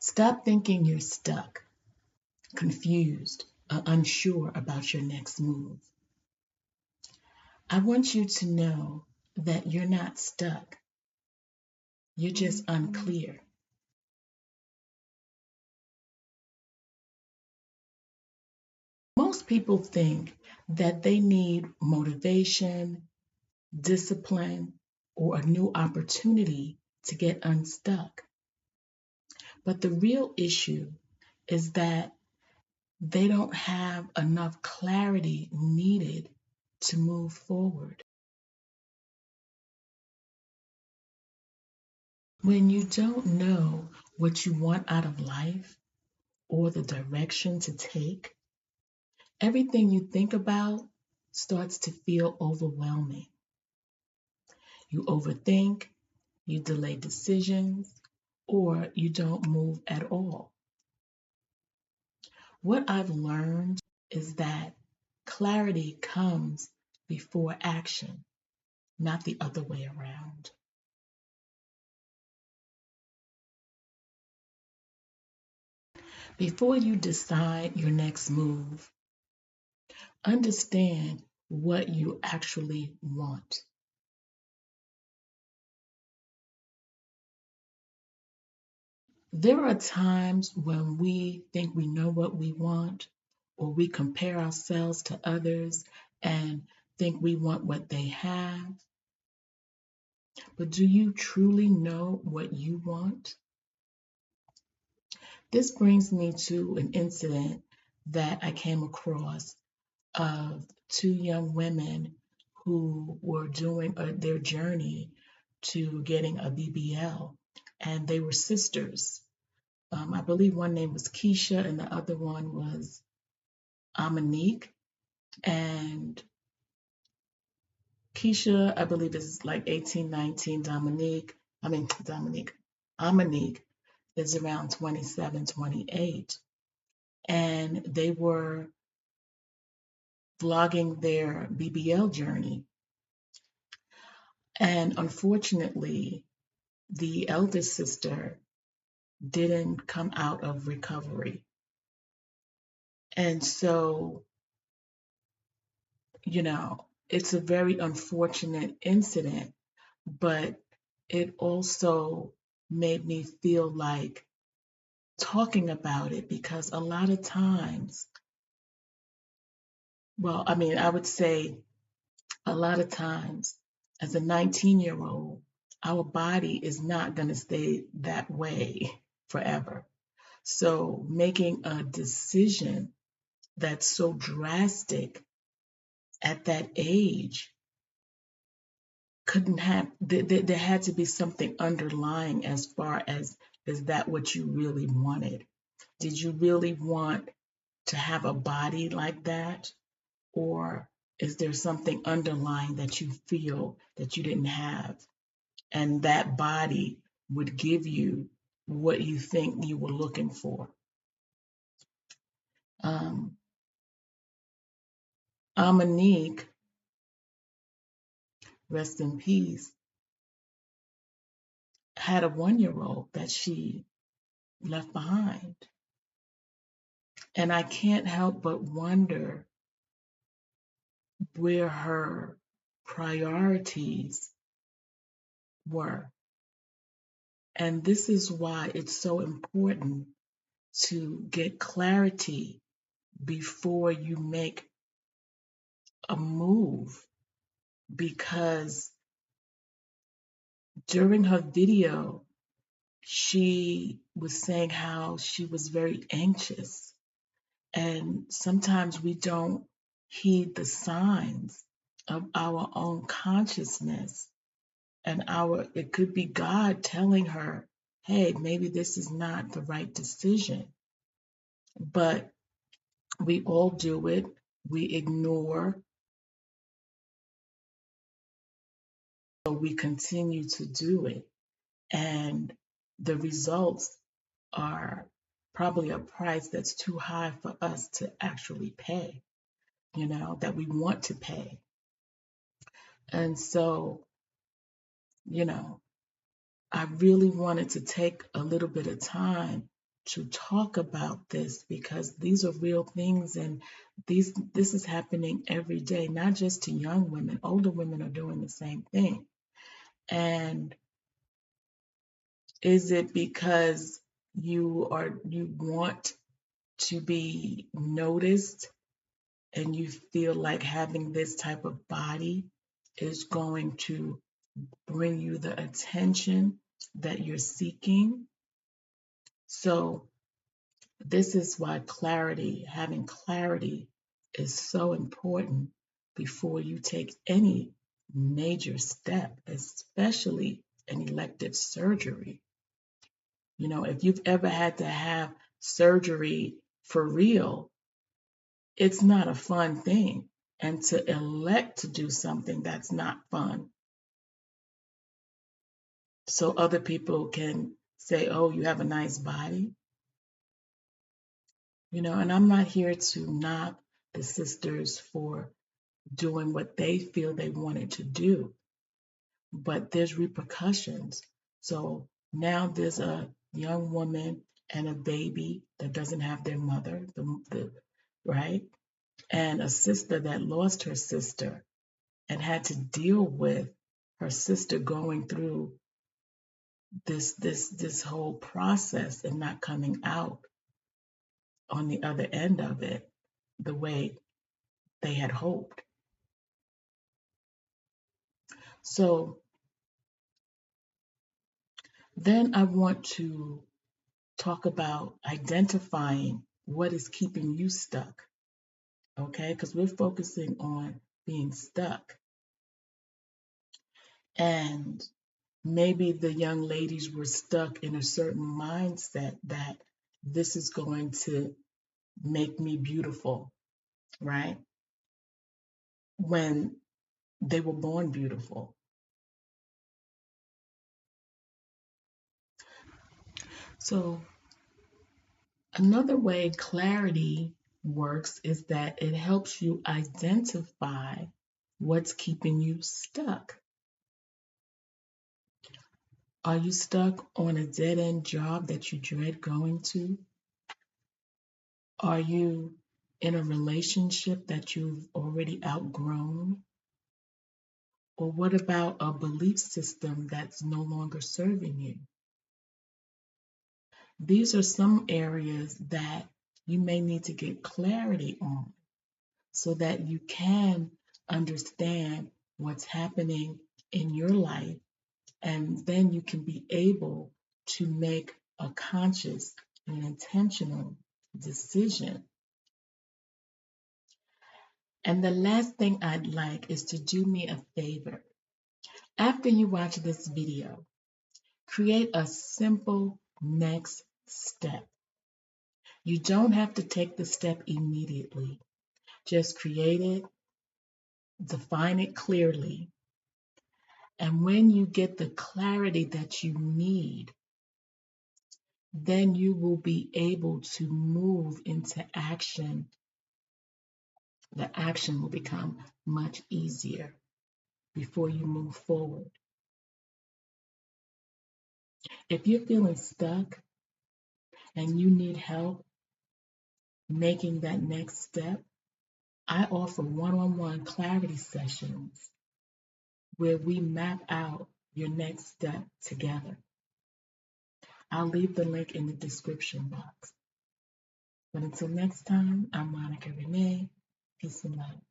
Stop thinking you're stuck, confused, or unsure about your next move. I want you to know that you're not stuck, you're just unclear. Most people think that they need motivation, discipline, or a new opportunity to get unstuck. But the real issue is that they don't have enough clarity needed to move forward. When you don't know what you want out of life or the direction to take, everything you think about starts to feel overwhelming. You overthink, you delay decisions, or you don't move at all. What I've learned is that clarity comes before action, not the other way around. Before you decide your next move, understand what you actually want. There are times when we think we know what we want, or we compare ourselves to others and think we want what they have. But do you truly know what you want? This brings me to an incident that I came across of two young women who were doing their journey to getting a BBL, and they were sisters. I believe one name was Keisha and the other one was Amanique. And Keisha, I believe, is like 18, 19. Amanique is around 27, 28. And they were vlogging their BBL journey. And unfortunately, the eldest sister didn't come out of recovery. And so, it's a very unfortunate incident, but it also made me feel like talking about it because a lot of times, I would say a lot of times as a 19-year-old, our body is not going to stay that way forever. So making a decision that's so drastic at that age couldn't have, there had to be something underlying as far as is that what you really wanted? Did you really want to have a body like that? Or is there something underlying that you feel that you didn't have? And that body would give you what you think you were looking for. Um, Amanique, rest in peace, had a 1 year old that she left behind. And I can't help but wonder where her priorities were. And this is why it's so important to get clarity before you make a move. Because during her video, she was saying how she was very anxious. And sometimes we don't heed the signs of our own consciousness and it could be God telling her, hey, maybe this is not the right decision. But we all do it. We ignore, so we continue to do it. And the results are probably a price that's too high for us to actually pay, that we want to pay. And so, you know, I really wanted to take a little bit of time to talk about this because these are real things, and this is happening every day, not just to young women. Older women are doing the same thing. And is it because you want to be noticed and you feel like having this type of body is going to bring you the attention that you're seeking? So this is why having clarity is so important before you take any major step, especially an elective surgery. You know, if you've ever had to have surgery for real, it's not a fun thing. And to elect to do something that's not fun, so other people can say, oh, you have a nice body, you know, and I'm not here to knock the sisters for doing what they feel they wanted to do, but there's repercussions. So now there's a young woman and a baby that doesn't have their mother, right? And a sister that lost her sister and had to deal with her sister going through this whole process and not coming out on the other end of it the way they had hoped. So then I want to talk about identifying what is keeping you stuck, okay? Because we're focusing on being stuck. And maybe the young ladies were stuck in a certain mindset that this is going to make me beautiful, right? When they were born beautiful. So another way clarity works is that it helps you identify what's keeping you stuck. Are you stuck on a dead end job that you dread going to? Are you in a relationship that you've already outgrown? Or what about a belief system that's no longer serving you? These are some areas that you may need to get clarity on so that you can understand what's happening in your life, and then you can be able to make a conscious and intentional decision. And the last thing I'd like is to do me a favor. After you watch this video, create a simple next step. You don't have to take the step immediately. Just create it, define it clearly, and when you get the clarity that you need, then you will be able to move into action. The action will become much easier before you move forward. If you're feeling stuck and you need help making that next step, I offer one-on-one clarity sessions where we map out your next step together. I'll leave the link in the description box. But until next time, I'm Monica Renee. Peace and love.